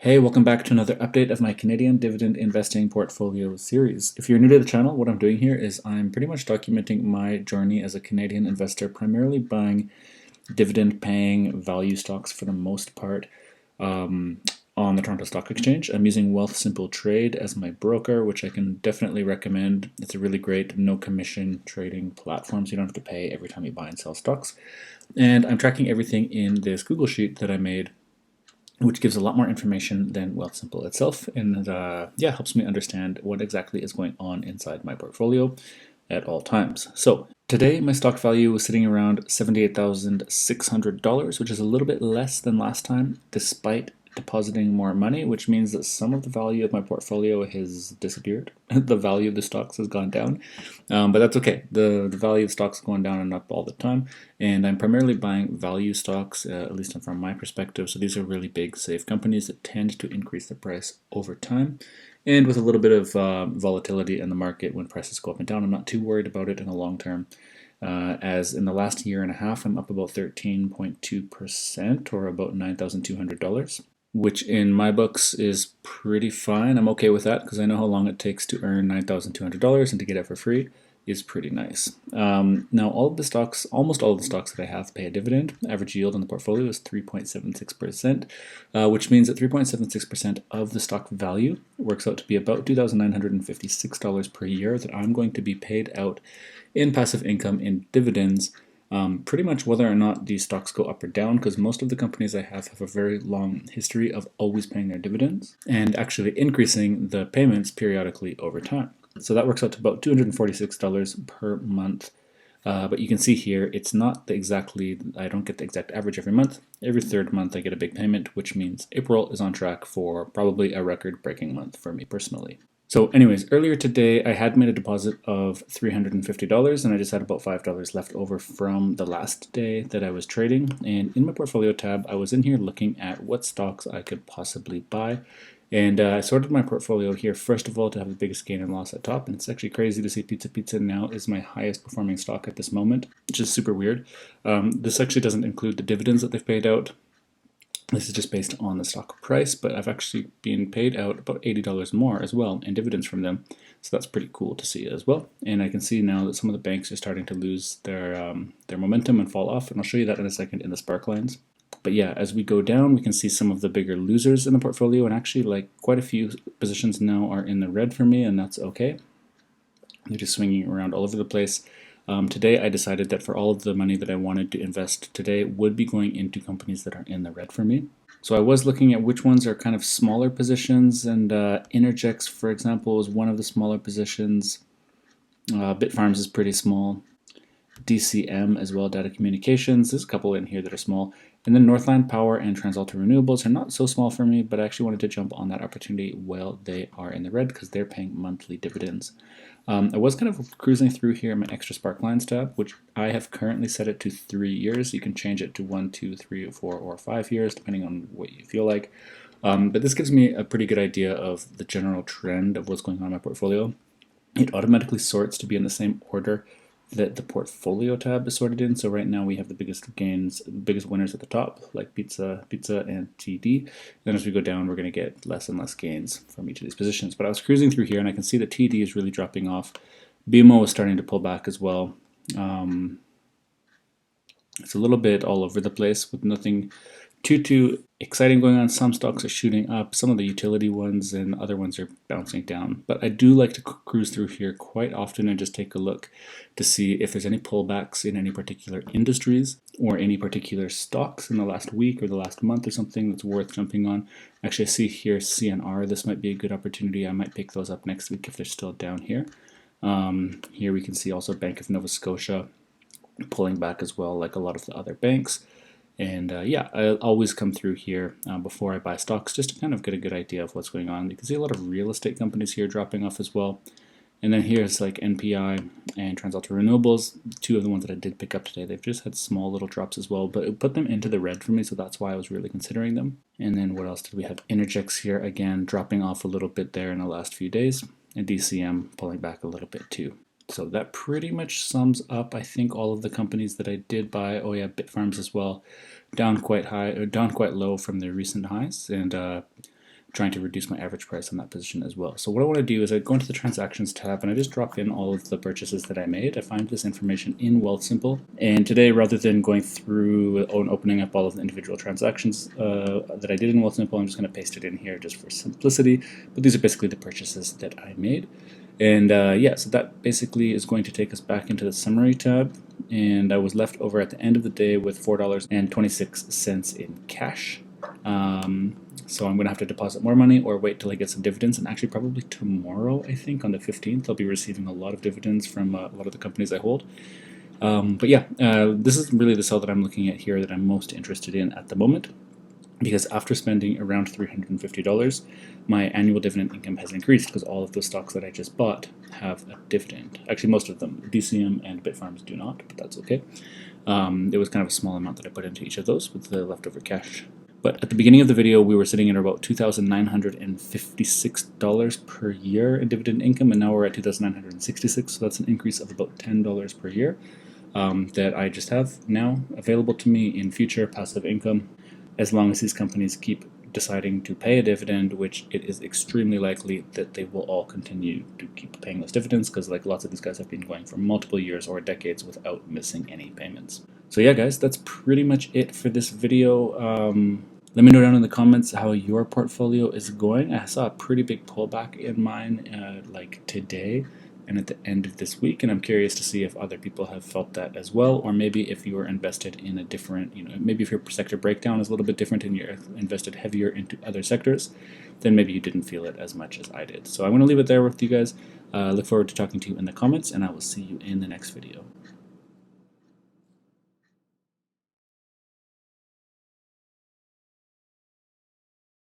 Hey, welcome back to another update of my Canadian Dividend Investing Portfolio Series. If you're new to the channel, what I'm doing here is I'm pretty much documenting my journey as a Canadian investor, primarily buying dividend-paying value stocks for the most part on the Toronto Stock Exchange. I'm using Wealthsimple Trade as my broker, which I can definitely recommend. It's a really great no-commission trading platform, so you don't have to pay every time you buy and sell stocks. And I'm tracking everything in this Google Sheet that I made, which gives a lot more information than Wealthsimple itself, and yeah, helps me understand what exactly is going on inside my portfolio at all times. So today my stock value was sitting around $78,600, which is a little bit less than last time, despite depositing more money, which means that some of the value of my portfolio has disappeared. The value of the stocks has gone down, but that's okay. The value of stocks is going down and up all the time, and I'm primarily buying value stocks, at least from my perspective. So these are really big, safe companies that tend to increase the price over time. And with a little bit of volatility in the market when prices go up and down, I'm not too worried about it in the long term. As in the last year and a half, I'm up about 13.2%, or about $9,200, which in my books is pretty fine. I'm okay with that because I know how long it takes to earn $9,200, and to get it for free is pretty nice. Now, all of the stocks, almost all of the stocks that I have pay a dividend. Average yield on the portfolio is 3.76%, which means that 3.76% of the stock value works out to be about $2,956 per year that I'm going to be paid out in passive income in dividends, pretty much whether or not these stocks go up or down, because most of the companies I have a very long history of always paying their dividends and actually increasing the payments periodically over time. So that works out to about $246 per month. But you can see here, it's not I don't get the exact average every month. Every third month I get a big payment, which means April is on track for probably a record-breaking month for me personally. So anyways, earlier today I had made a deposit of $350, and I just had about $5 left over from the last day that I was trading. And in my portfolio tab, I was in here looking at what stocks I could possibly buy. And I sorted my portfolio here, first of all, to have the biggest gain and loss at top. And it's actually crazy to see Pizza Pizza now is my highest performing stock at this moment, which is super weird. This actually doesn't include the dividends that they've paid out. This is just based on the stock price, but I've actually been paid out about $80 more as well in dividends from them. So that's pretty cool to see as well. And I can see now that some of the banks are starting to lose their momentum and fall off. And I'll show you that in a second in the Sparklines. But yeah, as we go down, we can see some of the bigger losers in the portfolio, and actually like quite a few positions now are in the red for me, and that's okay. They're just swinging around all over the place. Today I decided that for all of the money that I wanted to invest today would be going into companies that are in the red for me. So I was looking at which ones are kind of smaller positions, and Interjex, for example, is one of the smaller positions. Bitfarms is pretty small. DCM as well, Data Communications. There's a couple in here that are small. And then Northland Power and TransAlta Renewables are not so small for me, but I actually wanted to jump on that opportunity while they are in the red because they're paying monthly dividends. I was kind of cruising through here in my extra Sparklines tab, which I have currently set it to 3 years. You can change it to 1, 2, 3, 4, or 5 years, depending on what you feel like. But this gives me a pretty good idea of the general trend of what's going on in my portfolio. It automatically sorts to be in the same order that the portfolio tab is sorted in. So right now we have the biggest gains, the biggest winners at the top, like Pizza, and TD. Then as we go down, we're going to get less and less gains from each of these positions. But I was cruising through here, and I can see that TD is really dropping off. BMO is starting to pull back as well. It's a little bit all over the place with nothing too exciting going on. Some stocks are shooting up, some of the utility ones, and other ones are bouncing down. But I do like to cruise through here quite often and just take a look to see if there's any pullbacks in any particular industries or any particular stocks in the last week or the last month or something that's worth jumping on. Actually, I see here CNR. This might be a good opportunity. I might pick those up next week if they're still down here. Here we can see also Bank of Nova Scotia pulling back as well, like a lot of the other banks. And yeah, I always come through here before I buy stocks just to kind of get a good idea of what's going on. You can see a lot of real estate companies here dropping off as well. And then here's like NPI and TransAlta Renewables, two of the ones that I did pick up today. They've just had small little drops as well, but it put them into the red for me, so that's why I was really considering them. And then what else did we have? Interjex here, again, dropping off a little bit there in the last few days, and DCM pulling back a little bit too. So that pretty much sums up, I think, all of the companies that I did buy. Oh yeah, Bitfarms as well, down quite high, or down quite low from their recent highs, and trying to reduce my average price on that position as well. So what I want to do is I go into the transactions tab and I just drop in all of the purchases that I made. I find this information in Wealthsimple, and today, rather than going through and opening up all of the individual transactions that I did in Wealthsimple, I'm just going to paste it in here just for simplicity. But these are basically the purchases that I made. And yeah, so that basically is going to take us back into the summary tab, and I was left over at the end of the day with $4.26 in cash. So I'm going to have to deposit more money or wait till I get some dividends, and actually probably tomorrow, I think, on the 15th, I'll be receiving a lot of dividends from a lot of the companies I hold. But yeah, this is really the sell that I'm looking at here that I'm most interested in at the moment, because after spending around $350, my annual dividend income has increased because all of those stocks that I just bought have a dividend. Actually, most of them, DCM and Bitfarms, do not, but that's okay. It was kind of a small amount that I put into each of those with the leftover cash. But at the beginning of the video, we were sitting at about $2,956 per year in dividend income, and now we're at $2,966, so that's an increase of about $10 per year that I just have now available to me in future passive income, as long as these companies keep deciding to pay a dividend, which it is extremely likely that they will all continue to keep paying those dividends, because like lots of these guys have been going for multiple years or decades without missing any payments. So yeah, guys, that's pretty much it for this video. Let me know down in the comments how your portfolio is going. I saw a pretty big pullback in mine like today and at the end of this week, and I'm curious to see if other people have felt that as well, or maybe if you were invested in a different, maybe if your sector breakdown is a little bit different and you're invested heavier into other sectors, then maybe you didn't feel it as much as I did. So I'm going to leave it there with you guys. Look forward to talking to you in the comments, and I will see you in the next video.